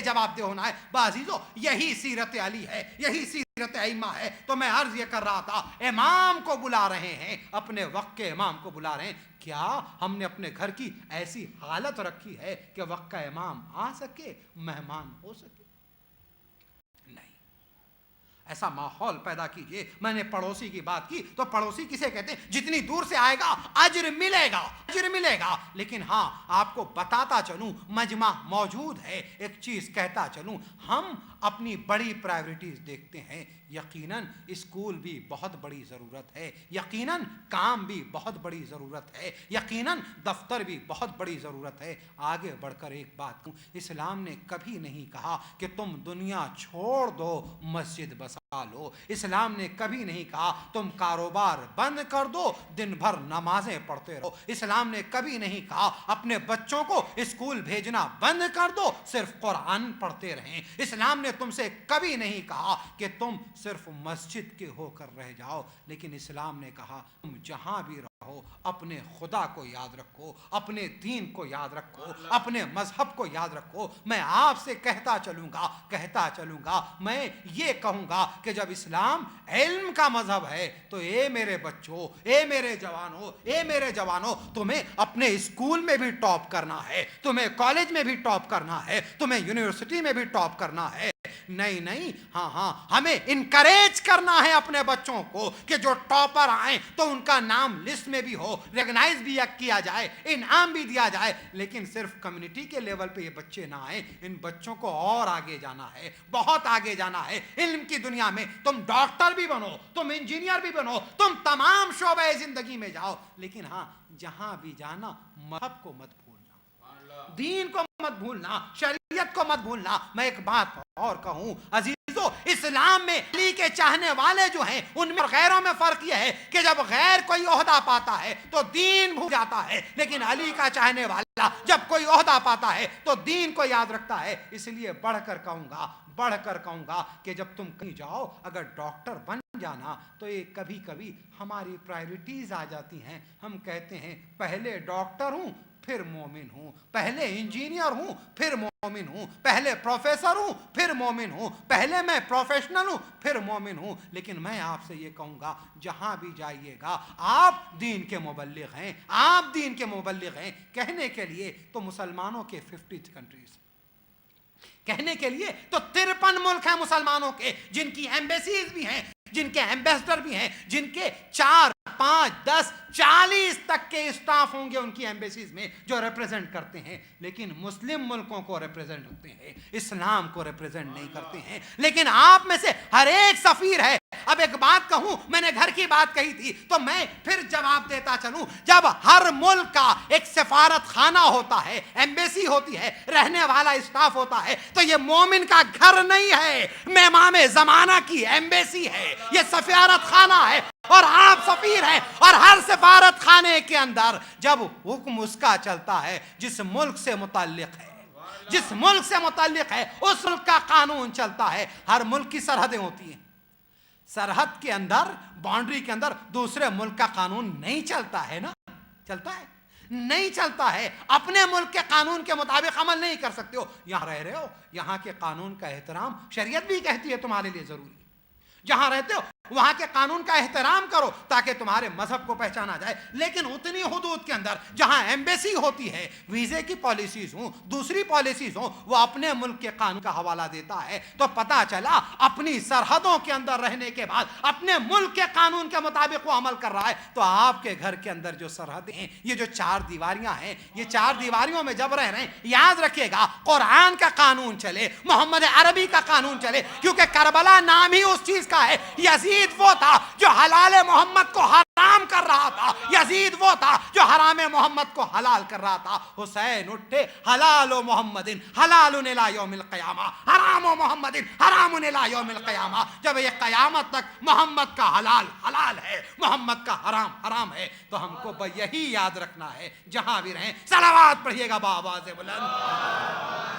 جواب دہ ہونا ہے۔ بعزیزو یہی سیرت علی ہے، یہی سیرت ائمہ ہے۔ تو میں عرض یہ کر رہا تھا، امام کو بلا رہے ہیں، اپنے وقت کے امام کو بلا رہے ہیں، کیا ہم نے اپنے گھر کی ایسی حالت رکھی ہے کہ وقت کا امام آ سکے، مہمان ہو سکے؟ نہیں، ایسا ماحول پیدا کیجئے۔ میں نے پڑوسی کی بات کی تو پڑوسی کسے کہتے ہیں؟ جتنی دور سے آئے گا اجر ملے گا، اجر ملے گا۔ لیکن ہاں، آپ کو بتاتا چلوں، مجمع موجود ہے، ایک چیز کہتا چلوں، ہم اپنی بڑی پرائیورٹیز دیکھتے ہیں۔ یقیناً اسکول بھی بہت بڑی ضرورت ہے، یقیناً کام بھی بہت بڑی ضرورت ہے، یقیناً دفتر بھی بہت بڑی ضرورت ہے۔ آگے بڑھ کر ایک بات کہوں، اسلام نے کبھی نہیں کہا کہ تم دنیا چھوڑ دو مسجد بسا لو۔ اسلام نے کبھی نہیں کہا تم کاروبار بند کر دو، دن بھر نمازیں پڑھتے رہو۔ اسلام نے کبھی نہیں کہا اپنے بچوں کو اسکول بھیجنا بند کر دو، صرف قرآن پڑھتے رہیں۔ اسلام نے تم سے کبھی نہیں کہا کہ تم صرف مسجد کے ہو کر رہ جاؤ، لیکن اسلام نے کہا تم جہاں بھی رہو اپنے خدا کو یاد رکھو، اپنے دین کو یاد رکھو، اپنے مذہب کو یاد رکھو۔ میں آپ سے کہتا چلوں گا، میں یہ کہوں گا کہ جب اسلام علم کا مذہب ہے تو اے میرے بچوں، اے میرے جوانوں، تمہیں اپنے اسکول میں بھی ٹاپ کرنا ہے، تمہیں کالج میں بھی ٹاپ کرنا ہے، تمہیں یونیورسٹی میں بھی ٹاپ کرنا ہے۔ نہیں، ہاں، ہمیں انکریج کرنا ہے اپنے بچوں کو کہ جو ٹاپر آئیں تو ان کا نام لسٹ میں بھی ہو، ریکگنائز بھی کیا جائے، انعام بھی دیا جائے۔ لیکن صرف کمیونٹی کے لیول پہ یہ بچے نہ آئیں، ان بچوں کو اور آگے جانا ہے، بہت آگے جانا ہے۔ علم کی دنیا میں تم ڈاکٹر بھی بنو، تم انجینئر بھی بنو، تم تمام شعبہ زندگی میں جاؤ، لیکن ہاں، جہاں بھی جانا مذہب کو مت بھولنا، دین کو مت بھولنا، شریعت کو مت بھولنا۔ میں ایک بات اور کہوں عزیزو، اسلام میں علی کے چاہنے والے جو ہیں ان میں اور غیروں میں فرق یہ ہے کہ جب غیر کوئی عہدہ پاتا ہے تو دین بھول جاتا ہے، لیکن علی کا چاہنے والا جب کوئی عہدہ پاتا ہے تو دین کو یاد رکھتا ہے۔ اس لیے بڑھ کر کہوں گا کہ جب تم کہیں جاؤ، اگر ڈاکٹر بن جانا تو یہ کبھی کبھی ہماری پرائیورٹیز آ جاتی ہیں۔ ہم کہتے ہیں پہلے ڈاکٹر ہوں پھر مومن ہوں، پہلے انجینئر ہوں پھر مومن ہوں، پہلے پروفیسر ہوں پھر مومن ہوں، پہلے میں پروفیشنل ہوں پھر مومن ہوں۔ لیکن میں آپ سے یہ کہوں گا، جہاں بھی جائیے گا آپ دین کے مبلغ ہیں، آپ دین کے مبلغ ہیں۔ کہنے کے لیے تو مسلمانوں کے 50 کنٹریز، کہنے کے لیے تو 53 ملک ہیں مسلمانوں کے، جن کی ایمبیسیز بھی ہیں، جن کے ایمبیسڈر بھی ہیں، جن کے 4، 5، 10، 40 تک کے اسٹاف ہوں گے ان کی ایمبیسیز میں جو ریپریزنٹ کرتے ہیں، لیکن مسلم ملکوں کو ریپریزنٹ کرتے ہیں، اسلام کو ریپریزنٹ نہیں کرتے ہیں۔ لیکن آپ میں سے ہر ایک سفیر ہے۔ اب ایک بات کہوں، میں نے گھر کی بات کہی تھی تو میں پھر جواب دیتا چلوں، جب ہر ملک کا ایک سفارت خانہ ہوتا ہے، ایمبیسی ہوتی ہے، رہنے والا اسٹاف ہوتا ہے، تو یہ مومن کا گھر نہیں ہے، امام زمانہ کی ایمبیسی ہے، یہ سفارت خانہ ہے، اور آپ سفیر ہیں، اور ہر سفارت خانے کے اندر جب حکم اس کا چلتا ہے جس ملک سے متعلق ہے، جس ملک سے متعلق ہے، اس ملک کا قانون چلتا ہے۔ ہر ملک کی سرحدیں ہوتی ہیں، سرحد کے اندر، باؤنڈری کے اندر دوسرے ملک کا قانون نہیں چلتا ہے نا، چلتا ہے؟ نہیں چلتا ہے۔ اپنے ملک کے قانون کے مطابق عمل نہیں کر سکتے ہو۔ یہاں رہ رہے ہو، یہاں کے قانون کا احترام شریعت بھی کہتی ہے تمہارے لیے ضروری ہے۔ جہاں رہتے ہو وہاں کے قانون کا احترام کرو تاکہ تمہارے مذہب کو پہچانا جائے، لیکن اتنی حدود کے اندر جہاں ایمبیسی ہوتی ہے، ویزے کی پالیسیز ہوں، دوسری پالیسیز ہوں، وہ اپنے ملک کے قانون کا حوالہ دیتا ہے۔ تو پتہ چلا اپنی سرحدوں کے اندر رہنے کے بعد اپنے ملک کے قانون کے مطابق وہ عمل کر رہا ہے۔ تو آپ کے گھر کے اندر جو سرحدیں ہیں، یہ جو 4 دیواریاں ہیں، یہ 4 دیواریوں میں جب رہ رہے ہیں، یاد رکھیے گا قرآن کا قانون چلے، محمد عربی کا قانون چلے، کیونکہ کربلا نام ہی اس چیز کا ہے۔ یزید وہ تھا جو حلال محمد کو حرام کر رہا تھا، یزید وہ تھا جو حرام محمد کو حلال کر رہا تھا۔ حسین اٹھے، حلال محمد حلال الی یوم القیامہ، حرام محمد حرام الی یوم القیامہ۔ جب یہ قیامت تک محمد کا حلال حلال ہے، محمد کا حرام حرام ہے، تو ہم کو یہی یاد رکھنا ہے جہاں بھی رہیں۔ صلوات پڑھیے گا بآواز بلند۔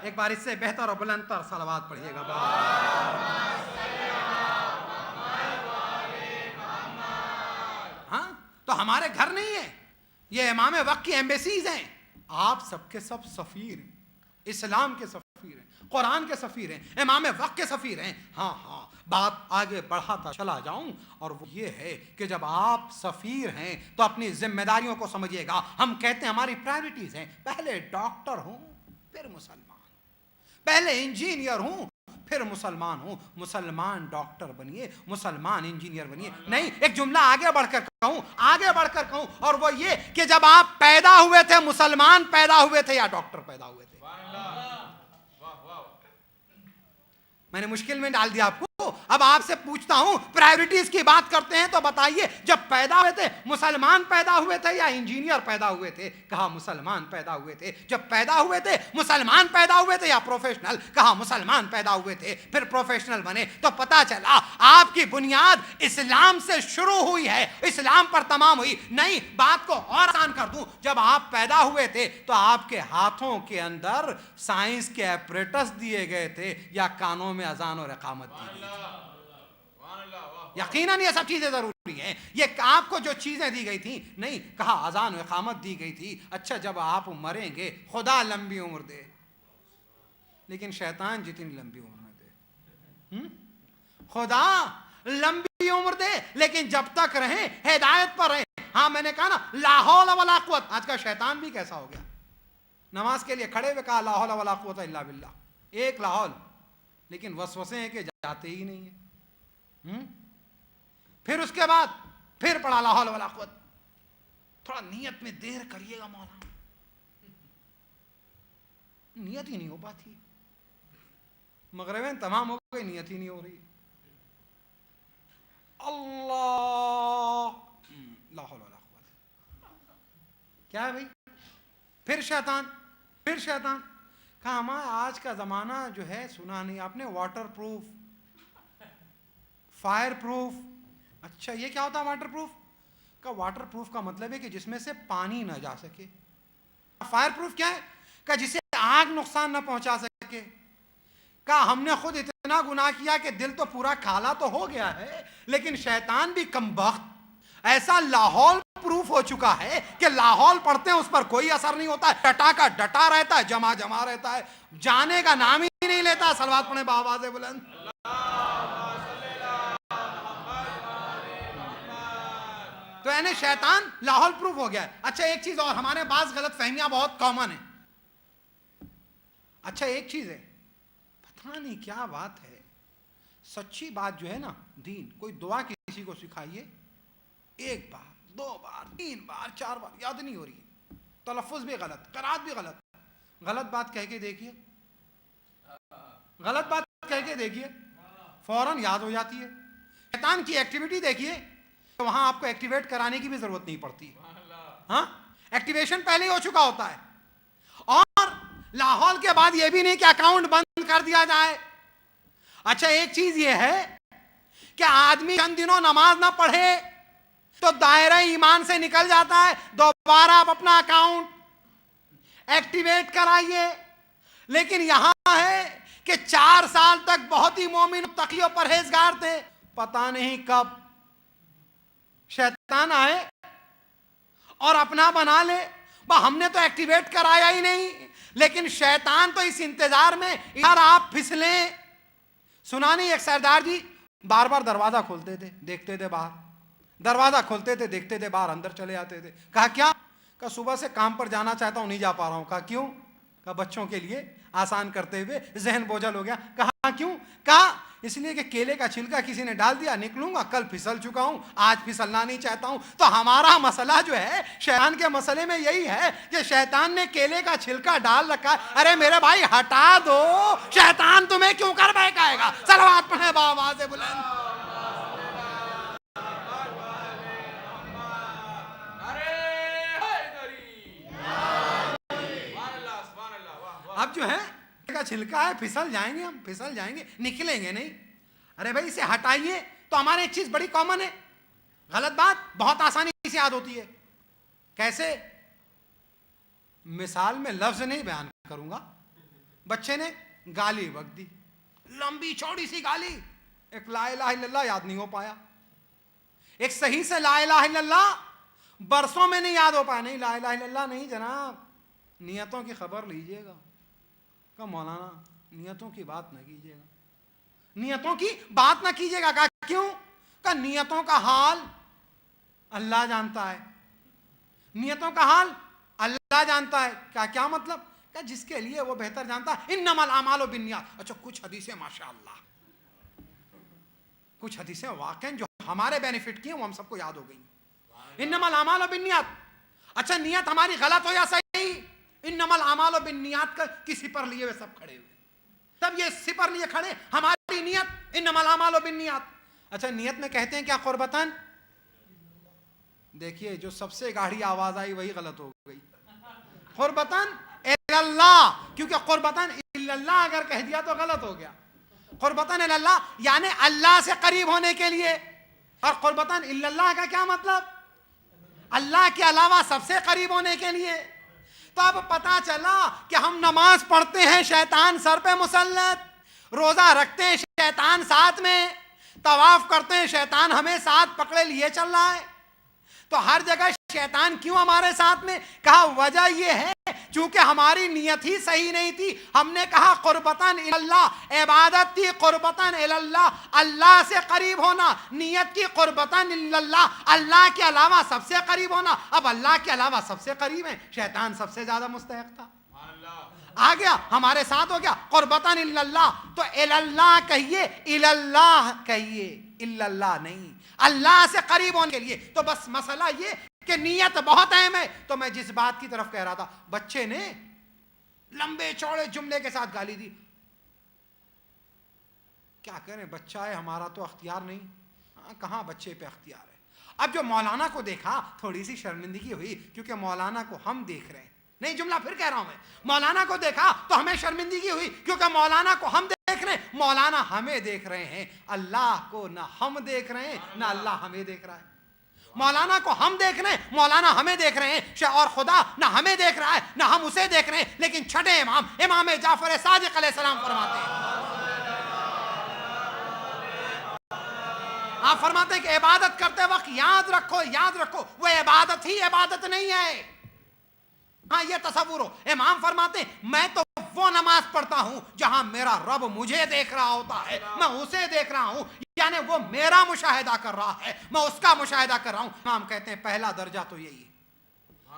ایک بار اس سے بہتر اور بلند تر صلوات پڑھیے گا۔ ہاں، تو ہمارے گھر نہیں ہے، یہ امام وقت کی ایمبیسیز ہیں. آپ سب کے سب سفیر ہیں, اسلام کے سفیر ہیں, قرآن کے سفیر ہیں, امام وقت کے سفیر ہیں. ہاں بات آگے بڑھاتا چلا جاؤں, اور وہ یہ ہے کہ جب آپ سفیر ہیں تو اپنی ذمہ داریوں کو سمجھیے گا. ہم کہتے ہیں ہماری پرائرٹیز ہیں, پہلے ڈاکٹر ہوں پھر مسلمان, پہلے انجینئر ہوں پھر مسلمان ہوں. مسلمان ڈاکٹر بنیے, مسلمان انجینئر بنیے. نہیں, ایک جملہ آگے بڑھ کر کہوں, اور وہ یہ کہ جب آپ پیدا ہوئے تھے مسلمان پیدا ہوئے تھے یا ڈاکٹر پیدا ہوئے تھے؟ میں نے مشکل میں ڈال دیا آپ کو. اب آپ سے پوچھتا ہوں, پرائیورٹیز کی بات کرتے ہیں تو بتائیے, جب پیدا ہوئے تھے مسلمان پیدا ہوئے تھے یا انجینئر پیدا ہوئے تھے؟ کہا مسلمان پیدا ہوئے تھے. جب پیدا ہوئے تھے مسلمان پیدا ہوئے تھے یا پروفیشنل؟ کہا مسلمان پیدا ہوئے تھے. پھر پروفیشنل بنے تو پتا چلا آپ کی بنیاد اسلام سے شروع ہوئی ہے, اسلام پر تمام ہوئی. نہیں, بات کو اور آسان کر دوں, جب آپ پیدا ہوئے تھے تو آپ کے ہاتھوں کے اندر سائنس کے ایپریٹس دیے گئے تھے یا کانوں میں اذان اور اقامت دی گئی تھی؟ یقیناً یہ سب چیزیں ضروری ہیں. یہ آپ کو جو چیزیں دی گئی تھیں, نہیں, کہا اذان و اقامت دی گئی تھی. اچھا, جب آپ مریں گے, خدا لمبی عمر دے لیکن شیطان جتنی لمبی عمر نہ دے. خدا لمبی عمر دے لیکن جب تک رہیں ہدایت پر رہیں. ہاں, میں نے کہا نا لا حول ولا قوت. آج کا شیطان بھی کیسا ہو گیا, نماز کے لیے کھڑے ہوئے کہا لا حول ولا قوت الا باللہ, ایک لا حول, لیکن وسوسے ہیں کہ جاتے ہی نہیں ہیں. پھر اس کے بعد پھر پڑھا لا حول ولا قوت. تھوڑا نیت میں دیر کریے گا مولانا, نیت ہی نہیں ہو پاتی. مغربیں تمام ہو گئی, نیت ہی نہیں ہو رہی. اللہ, لا حول ولا قوت. کیا ہے بھائی؟ پھر شیطان کہا ہمارا آج کا زمانہ جو ہے, سنا نہیں آپ نے, واٹر پروف, فائر پروف. اچھا, یہ کیا ہوتا ہے واٹر پروف کا؟ واٹر پروف کا مطلب ہے کہ جس میں سے پانی نہ جا سکے. فائر پروف کیا ہے؟ کہ جسے آگ نقصان نہ پہنچا سکے. کہا ہم نے خود اتنا گناہ کیا کہ دل تو پورا کالا تو ہو گیا ہے, لیکن شیطان بھی کمبخت ایسا لاہور پروف ہو چکا ہے کہ لاہور پڑھتے ہیں اس پر کوئی اثر نہیں ہوتا ہے, ڈٹا کا ڈٹا رہتا ہے, جمع رہتا ہے, جانے کا نام ہی نہیں لیتا. صلوات پڑھیں بآواز بلند. تو یعنی شیطان لاہور پروف ہو گیا ہے. اچھا, ایک چیز اور, ہمارے بعض غلط فہمیاں بہت کامن ہیں. اچھا, ایک چیز ہے, پتہ نہیں کیا بات ہے, سچی بات جو ہے نا, دین, کوئی دعا کسی کو سکھائیے, ایک بار, دو بار, تین بار, چار بار یاد نہیں ہو رہی, تلفظ بھی غلط, قرات بھی غلط. غلط بات کہہ کے دیکھیے, غلط بات کہہ کے دیکھیے, فوراً یاد ہو جاتی ہے. شیطان کی ایکٹیویٹی دیکھیے, وہاں آپ کو ایکٹیویٹ کرانے کی بھی ضرورت نہیں پڑتی. ہاں, ایکٹیویشن پہلے ہی ہو چکا ہوتا ہے. اور لاہور کے بعد یہ بھی نہیں کہ اکاؤنٹ بند کر دیا جائے. اچھا, ایک چیز یہ ہے کہ آدمی چند دنوں نماز نہ پڑھے تو دائرہ ایمان سے نکل جاتا ہے, دوبارہ آپ اپنا اکاؤنٹ ایکٹیویٹ کرائیے. لیکن یہاں ہے کہ 4 سال تک بہت ہی مومن تقی و پرہیزگار تھے, پتہ نہیں کب شیطان آئے اور اپنا بنا لے. ہم نے تو ایکٹیویٹ کرایا ہی نہیں, لیکن شیطان تو اس انتظار میں یار آپ پھسلیں. سنا نہیں, ایک سردار جی بار بار دروازہ کھولتے تھے, دیکھتے تھے باہر, دروازہ کھولتے تھے, دیکھتے تھے باہر, اندر چلے آتے تھے. کہا کیا؟ کہا صبح سے کام پر جانا چاہتا ہوں, نہیں جا پا رہا ہوں. کہا کیوں؟ کہا بچوں کے لیے آسان کرتے ہوئے ذہن بوجھل ہو گیا. کہا کیوں؟ کہا اس لیے کہ کیلے کا چھلکا کسی نے ڈال دیا, نکلوں گا, کل پھسل چکا ہوں, آج پھسلنا نہیں چاہتا ہوں. تو ہمارا مسئلہ جو ہے شیطان کے مسئلے میں یہی ہے کہ شیطان نے کیلے کا چھلکا ڈال رکھا ہے. ارے میرے بھائی ہٹا دو, شیطان تمہیں کیوں کر بہکائے گا. صلوات پڑھیں بآواز بلند. اب جو ہے کا چھلکا ہے, پھسل جائیں گے, ہم پھسل جائیں گے, نکلیں گے نہیں. ارے بھائی اسے ہٹائیے. تو ہمارے ایک چیز بڑی کامن ہے, غلط بات بہت آسانی سے یاد ہوتی ہے. کیسے؟ مثال میں لفظ نہیں بیان کروں گا. بچے نے گالی بک دی, لمبی چوڑی سی گالی, ایک لا الہ الا اللہ یاد نہیں ہو پایا. ایک صحیح سے لا الہ الا اللہ برسوں میں نہیں یاد ہو پایا. نہیں لا الہ الا اللہ نہیں جناب, نیتوں کی خبر لیجئے گا. کہ مولانا نیتوں کی بات نہ کیجئے گا, نیتوں کی بات نہ کیجئے گا. کہا کیوں؟ کہ نیتوں کا حال اللہ جانتا ہے, نیتوں کا حال اللہ جانتا ہے. کیا مطلب؟ کہ جس کے لیے وہ بہتر جانتا ہے. انما الاعمال بالنیات. اچھا کچھ حدیثیں ماشاءاللہ, کچھ حدیثیں واقعاً جو ہمارے بینیفٹ کی ہیں وہ ہم سب کو یاد ہو گئی. انما الاعمال بالنیات. اچھا نیت ہماری غلط ہو یا صحیح؟ انما الاعمال بالنیات کا کسی پر لیے ہوئے سب کھڑے ہوئے. تب یہ سپر لیے کھڑے ہماری نیت انما الاعمال بالنیات. اچھا نیت میں کہتے ہیں کیا قربتاً؟ دیکھیے جو سب سے گاڑی آواز آئی وہی غلط ہو گئی. قربتاً اللہ, کیونکہ قربتاً اللہ اگر کہہ دیا تو غلط ہو گیا. قربتاً اللہ یعنی اللہ سے قریب ہونے کے لیے. اور قربتاً اللہ کا کیا مطلب؟ اللہ کے علاوہ سب سے قریب ہونے کے لیے. تو اب پتا چلا کہ ہم نماز پڑھتے ہیں شیطان سر پہ مسلط, روزہ رکھتے ہیں شیطان ساتھ میں, طواف کرتے ہیں شیطان ہمیں ساتھ پکڑے لیے چل رہا ہے. تو ہر جگہ شیطان کیوں ہمارے ساتھ میں؟ کہا وجہ یہ ہے چونکہ ہماری نیت ہی صحیح نہیں تھی. ہم نے کہا قربتاً اللہ, عبادت تھی قربتاً اللہ, اللہ سے قریب ہونا. نیت کی قربتاً اللہ, اللہ کے علاوہ سب سے قریب ہونا. اب اللہ کے علاوہ سب سے قریب ہیں, شیطان سب سے زیادہ مستحق تھا. آ گیا ہمارے ساتھ ہو گیا قربتاً اللہ. تو اللہ کہیے, اللہ کہیے, اللہ نہیں, اللہ سے قریب ہونے کے لیے. تو بس مسئلہ یہ کہ نیت بہت اہم ہے. تو میں جس بات کی طرف کہہ رہا تھا, بچے نے لمبے چوڑے جملے کے ساتھ گالی دی. کیا کریں, بچہ ہے ہمارا تو اختیار نہیں. کہاں بچے پہ اختیار ہے. اب جو مولانا کو دیکھا تھوڑی سی شرمندگی ہوئی, کیونکہ مولانا کو ہم دیکھ رہے ہیں. نہیں جملہ پھر کہہ رہا ہوں میں, مولانا کو دیکھا تو ہمیں شرمندگی ہوئی کیونکہ مولانا کو ہم دیکھ رہے ہیں, مولانا ہمیں دیکھ رہے ہیں. اللہ کو نہ ہم دیکھ رہے ہیں نہ اللہ ہمیں دیکھ رہا ہے. مولانا کو ہم دیکھ رہے ہیں, مولانا ہمیں دیکھ رہے ہیں, اور خدا نہ ہمیں دیکھ رہا ہے نہ ہم اسے دیکھ رہے ہیں. لیکن چھٹے امام امام جعفر صادق علیہ السلام فرماتے ہیں, آپ فرماتے ہیں کہ عبادت کرتے وقت یاد رکھو وہ عبادت ہی عبادت نہیں ہے. ہاں یہ تصور ہو. امام فرماتے ہیں میں تو وہ نماز پڑھتا ہوں جہاں میرا رب مجھے دیکھ رہا ہوتا ہے, میں اسے دیکھ رہا ہوں, یعنی وہ میرا مشاہدہ کر رہا ہے, میں اس کا مشاہدہ کر رہا ہوں. امام کہتے ہیں پہلا درجہ تو یہی ہے.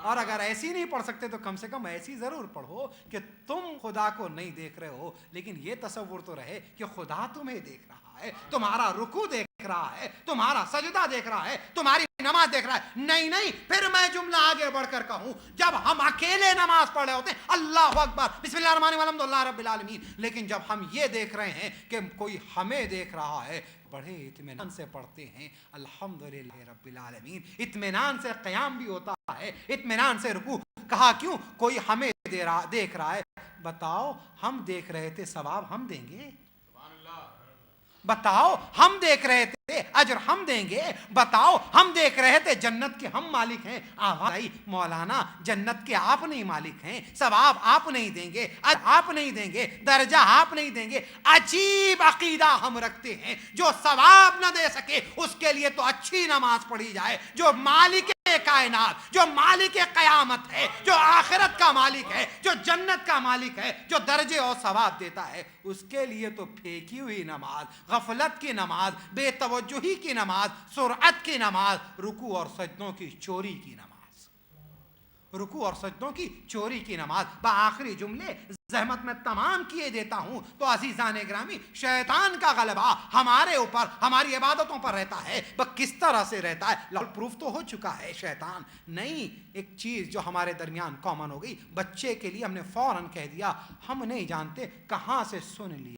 اور اگر ایسی نہیں پڑھ سکتے تو کم سے کم ایسی ضرور پڑھو کہ تم خدا کو نہیں دیکھ رہے ہو, لیکن یہ تصور تو رہے کہ خدا تمہیں دیکھ رہا ہے, تمہارا رکوع دیکھ رہا ہے, تمہارا سجدہ دیکھ رہا ہے, تمہاری نماز دیکھ رہا ہے. نہیں, پھر میں جملہ آگے بڑھ کر کہوں, جب ہم اکیلے نماز پڑھ رہے ہوتے ہیں اللہ اکبر بسم اللہ الرحمن الرحیم الحمدللہ رب العالمین, لیکن جب ہم یہ دیکھ رہے ہیں کہ کوئی ہمیں دیکھ رہا ہے, بڑے اطمینان سے پڑھتے ہیں الحمدللہ رب العالمین. اطمینان سے قیام بھی ہوتا ہے, اطمینان سے رکوع. کہا کیوں؟ کوئی ہمیں دیکھ رہا ہے. بتاؤ ہم دیکھ رہے تھے, ثواب ہم دیں گے. بتاؤ ہم دیکھ رہے تھے, اجر ہم دیں گے. بتاؤ ہم دیکھ رہے تھے, جنت کے ہم مالک ہیں. آواز مولانا جنت کے آپ نہیں مالک ہیں, ثواب آپ نہیں دیں گے, آپ نہیں دیں گے, درجہ آپ نہیں دیں گے. عجیب عقیدہ ہم رکھتے ہیں, جو ثواب نہ دے سکے اس کے لیے تو اچھی نماز پڑھی جائے. جو مالک کائنات, جو مالک قیامت ہے, جو آخرت کا مالک ہے, جو جنت کا مالک ہے, جو درجے اور ثواب دیتا ہے, اس کے لیے تو پھینکی ہوئی نماز, غفلت کی نماز, بے توجہی کی نماز, سرعت کی نماز, رکوع اور سجدوں کی چوری کی نماز, رکوع اور سجدوں کی چوری کی نماز. بآخری جملے زحمت میں تمام کیے دیتا ہوں. تو عزیزان گرامی, شیطان کا غلبہ ہمارے اوپر, ہماری عبادتوں پر رہتا ہے. کس طرح سے رہتا ہے؟ پروف تو ہو چکا ہے. شیطان نہیں, ایک چیز جو ہمارے درمیان کامن ہو گئی, بچے کے لیے ہم نے فوراً کہہ دیا, ہم نہیں جانتے کہاں سے سن لیا.